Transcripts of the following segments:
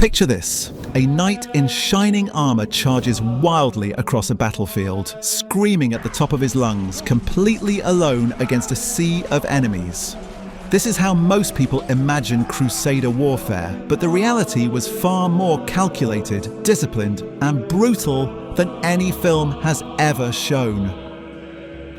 Picture this. A knight in shining armor charges wildly across a battlefield, screaming at the top of his lungs, completely alone against a sea of enemies. This is how most people imagine Crusader warfare, but the reality was far more calculated, disciplined, and brutal than any film has ever shown.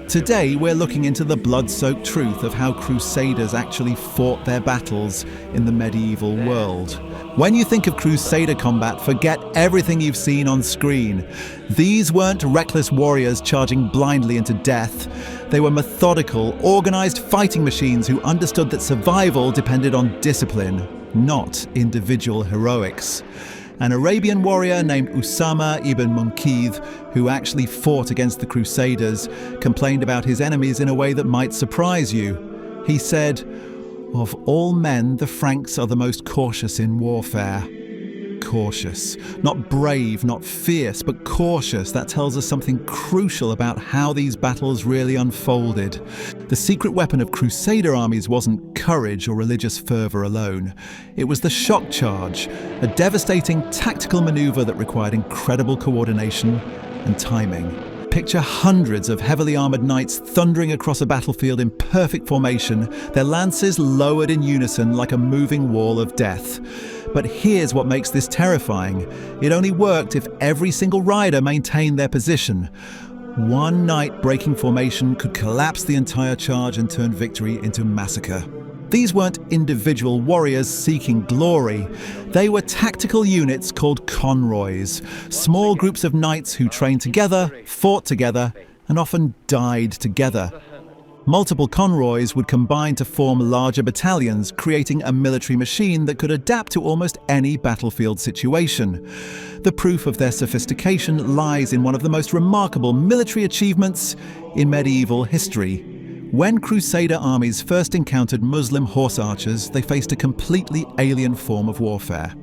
Today, we're looking into the blood-soaked truth of how Crusaders actually fought their battles in the medieval world. When you think of Crusader combat, forget everything you've seen on screen. These weren't reckless warriors charging blindly into death. They were methodical, organized fighting machines who understood that survival depended on discipline, not individual heroics. An Arabian warrior named Usama ibn Munkidh, who actually fought against the Crusaders, complained about his enemies in a way that might surprise you. He said, "Of all men, the Franks are the most cautious in warfare." Cautious. Not brave, not fierce, but cautious. That tells us something crucial about how these battles really unfolded. The secret weapon of Crusader armies wasn't courage or religious fervor alone. It was the shock charge, a devastating tactical maneuver that required incredible coordination and timing. Picture hundreds of heavily armoured knights thundering across a battlefield in perfect formation, their lances lowered in unison like a moving wall of death. But here's what makes this terrifying. It only worked if every single rider maintained their position. One knight breaking formation could collapse the entire charge and turn victory into massacre. These weren't individual warriors seeking glory. They were tactical units called conroys, small groups of knights who trained together, fought together, and often died together. Multiple conroys would combine to form larger battalions, creating a military machine that could adapt to almost any battlefield situation. The proof of their sophistication lies in one of the most remarkable military achievements in medieval history. When Crusader armies first encountered Muslim horse archers, they faced a completely alien form of warfare.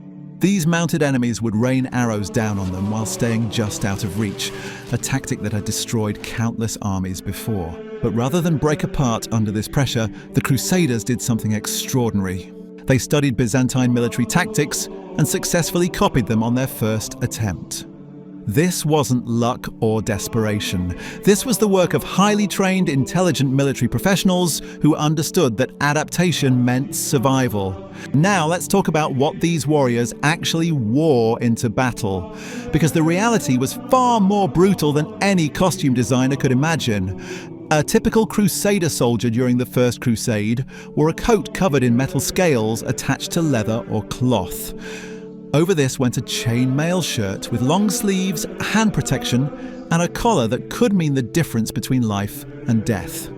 These mounted enemies would rain arrows down on them while staying just out of reach, a tactic that had destroyed countless armies before. But rather than break apart under this pressure, the Crusaders did something extraordinary. They studied Byzantine military tactics and successfully copied them on their first attempt. This wasn't luck or desperation. This was the work of highly trained, intelligent military professionals who understood that adaptation meant survival. Now let's talk about what these warriors actually wore into battle, because the reality was far more brutal than any costume designer could imagine. A typical Crusader soldier during the First Crusade wore a coat covered in metal scales attached to leather or cloth. Over this went a chainmail shirt with long sleeves, hand protection, and a collar that could mean the difference between life and death.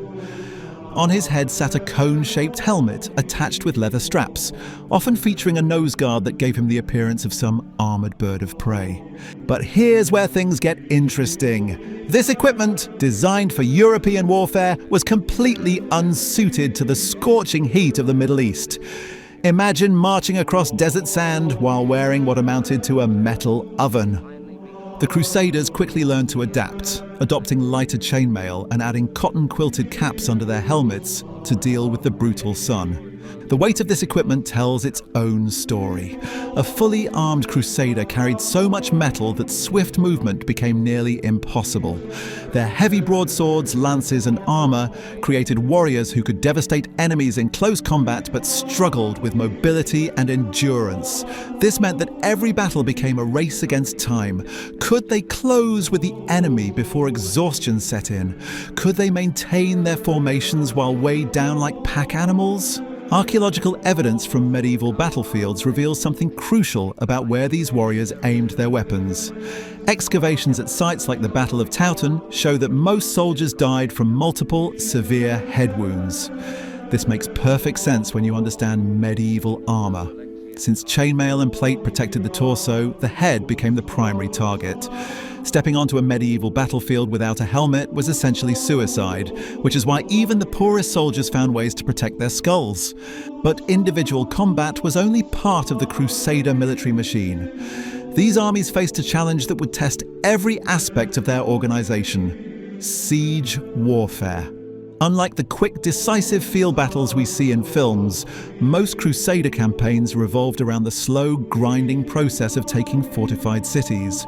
On his head sat a cone-shaped helmet attached with leather straps, often featuring a nose guard that gave him the appearance of some armoured bird of prey. But here's where things get interesting. This equipment, designed for European warfare, was completely unsuited to the scorching heat of the Middle East. Imagine marching across desert sand while wearing what amounted to a metal oven. The Crusaders quickly learned to adapt, adopting lighter chainmail and adding cotton-quilted caps under their helmets to deal with the brutal sun. The weight of this equipment tells its own story. A fully armed Crusader carried so much metal that swift movement became nearly impossible. Their heavy broadswords, lances, and armor created warriors who could devastate enemies in close combat but struggled with mobility and endurance. This meant that every battle became a race against time. Could they close with the enemy before exhaustion set in? Could they maintain their formations while weighed down like pack animals? Archaeological evidence from medieval battlefields reveals something crucial about where these warriors aimed their weapons. Excavations at sites like the Battle of Towton show that most soldiers died from multiple, severe head wounds. This makes perfect sense when you understand medieval armour. Since chainmail and plate protected the torso, the head became the primary target. Stepping onto a medieval battlefield without a helmet was essentially suicide, which is why even the poorest soldiers found ways to protect their skulls. But individual combat was only part of the Crusader military machine. These armies faced a challenge that would test every aspect of their organization: siege warfare. Unlike the quick, decisive field battles we see in films, most Crusader campaigns revolved around the slow, grinding process of taking fortified cities.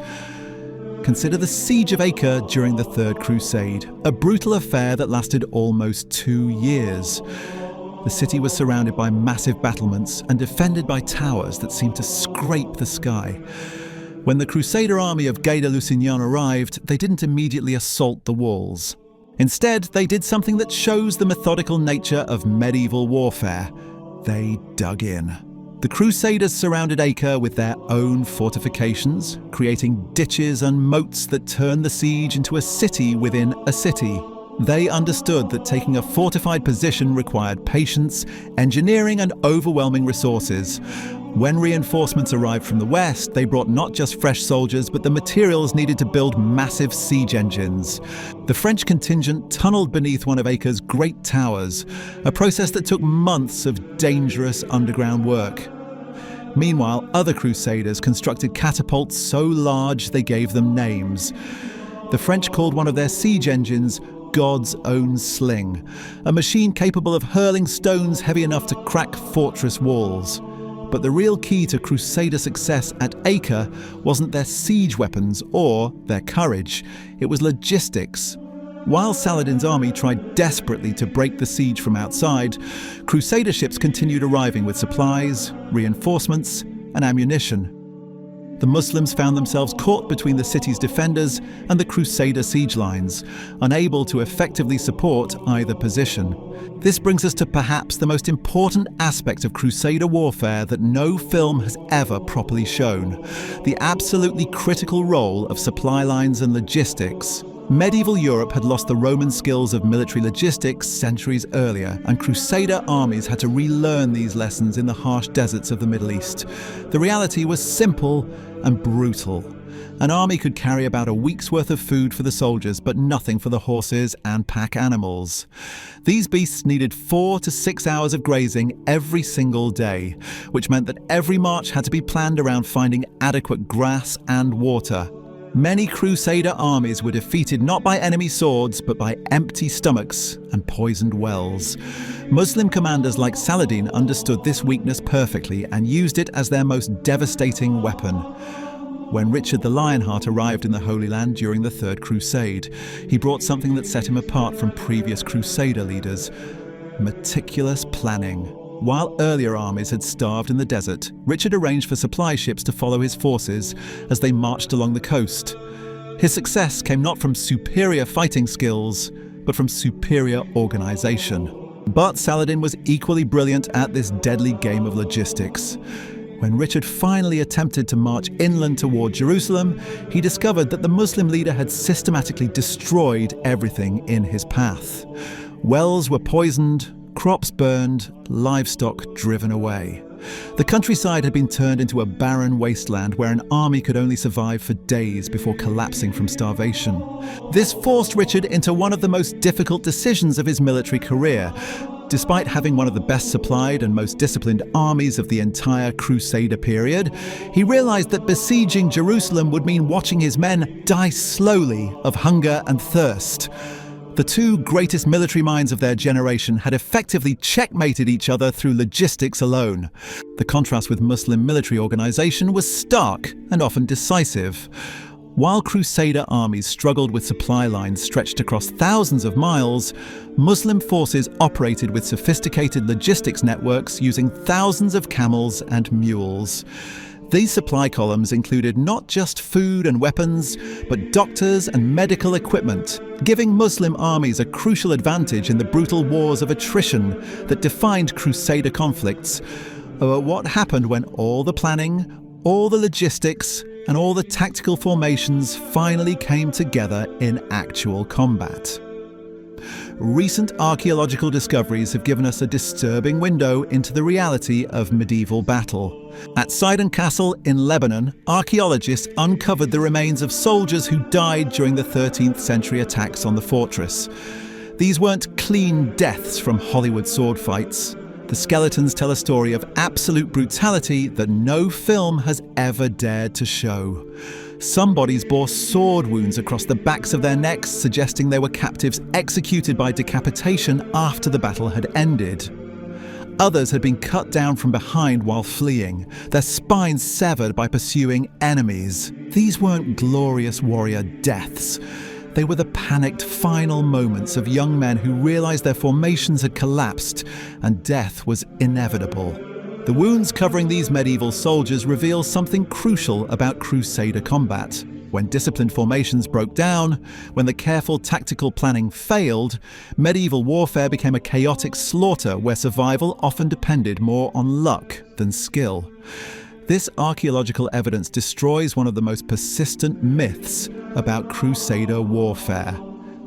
Consider the Siege of Acre during the Third Crusade, a brutal affair that lasted almost 2 years. The city was surrounded by massive battlements and defended by towers that seemed to scrape the sky. When the Crusader army of Gay de Lusignan arrived, they didn't immediately assault the walls. Instead, they did something that shows the methodical nature of medieval warfare. They dug in. The Crusaders surrounded Acre with their own fortifications, creating ditches and moats that turned the siege into a city within a city. They understood that taking a fortified position required patience, engineering, and overwhelming resources. When reinforcements arrived from the west, they brought not just fresh soldiers, but the materials needed to build massive siege engines. The French contingent tunneled beneath one of Acre's great towers, a process that took months of dangerous underground work. Meanwhile, other Crusaders constructed catapults so large they gave them names. The French called one of their siege engines God's own sling, a machine capable of hurling stones heavy enough to crack fortress walls. But the real key to Crusader success at Acre wasn't their siege weapons or their courage, it was logistics. While Saladin's army tried desperately to break the siege from outside, Crusader ships continued arriving with supplies, reinforcements, and ammunition. The Muslims found themselves caught between the city's defenders and the Crusader siege lines, unable to effectively support either position. This brings us to perhaps the most important aspect of Crusader warfare that no film has ever properly shown: the absolutely critical role of supply lines and logistics. Medieval Europe had lost the Roman skills of military logistics centuries earlier, and Crusader armies had to relearn these lessons in the harsh deserts of the Middle East. The reality was simple and brutal. An army could carry about a week's worth of food for the soldiers, but nothing for the horses and pack animals. These beasts needed 4 to 6 hours of grazing every single day, which meant that every march had to be planned around finding adequate grass and water. Many Crusader armies were defeated not by enemy swords, but by empty stomachs and poisoned wells. Muslim commanders like Saladin understood this weakness perfectly and used it as their most devastating weapon. When Richard the Lionheart arrived in the Holy Land during the Third Crusade, he brought something that set him apart from previous Crusader leaders: meticulous planning. While earlier armies had starved in the desert, Richard arranged for supply ships to follow his forces as they marched along the coast. His success came not from superior fighting skills, but from superior organization. But Saladin was equally brilliant at this deadly game of logistics. When Richard finally attempted to march inland toward Jerusalem, he discovered that the Muslim leader had systematically destroyed everything in his path. Wells were poisoned, crops burned, livestock driven away. The countryside had been turned into a barren wasteland where an army could only survive for days before collapsing from starvation. This forced Richard into one of the most difficult decisions of his military career. Despite having one of the best supplied and most disciplined armies of the entire Crusader period, he realized that besieging Jerusalem would mean watching his men die slowly of hunger and thirst. The two greatest military minds of their generation had effectively checkmated each other through logistics alone. The contrast with Muslim military organization was stark and often decisive. While Crusader armies struggled with supply lines stretched across thousands of miles, Muslim forces operated with sophisticated logistics networks using thousands of camels and mules. These supply columns included not just food and weapons, but doctors and medical equipment, giving Muslim armies a crucial advantage in the brutal wars of attrition that defined Crusader conflicts. But what happened when all the planning, all the logistics, and all the tactical formations finally came together in actual combat? Recent archaeological discoveries have given us a disturbing window into the reality of medieval battle. At Sidon Castle in Lebanon, archaeologists uncovered the remains of soldiers who died during the 13th century attacks on the fortress. These weren't clean deaths from Hollywood sword fights. The skeletons tell a story of absolute brutality that no film has ever dared to show. Some bodies bore sword wounds across the backs of their necks, suggesting they were captives executed by decapitation after the battle had ended. Others had been cut down from behind while fleeing, their spines severed by pursuing enemies. These weren't glorious warrior deaths. They were the panicked final moments of young men who realized their formations had collapsed and death was inevitable. The wounds covering these medieval soldiers reveal something crucial about Crusader combat. When disciplined formations broke down, when the careful tactical planning failed, medieval warfare became a chaotic slaughter where survival often depended more on luck than skill. This archaeological evidence destroys one of the most persistent myths about Crusader warfare.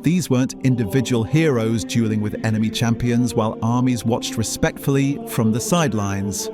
These weren't individual heroes dueling with enemy champions while armies watched respectfully from the sidelines.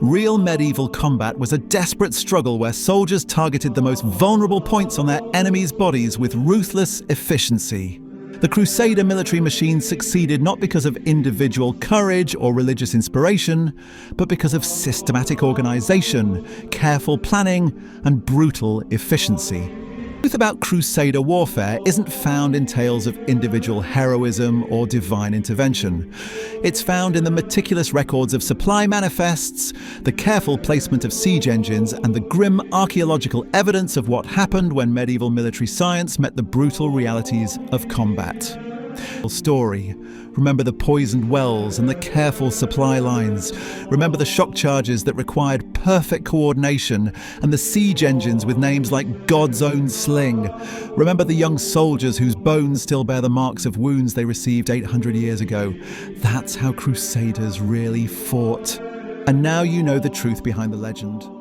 Real medieval combat was a desperate struggle where soldiers targeted the most vulnerable points on their enemies' bodies with ruthless efficiency. The Crusader military machine succeeded not because of individual courage or religious inspiration, but because of systematic organization, careful planning, and brutal efficiency. The truth about Crusader warfare isn't found in tales of individual heroism or divine intervention. It's found in the meticulous records of supply manifests, the careful placement of siege engines, and the grim archaeological evidence of what happened when medieval military science met the brutal realities of combat. Story. Remember the poisoned wells and the careful supply lines. Remember the shock charges that required perfect coordination and the siege engines with names like God's own sling. Remember the young soldiers whose bones still bear the marks of wounds they received 800 years ago. That's how Crusaders really fought. And now you know the truth behind the legend.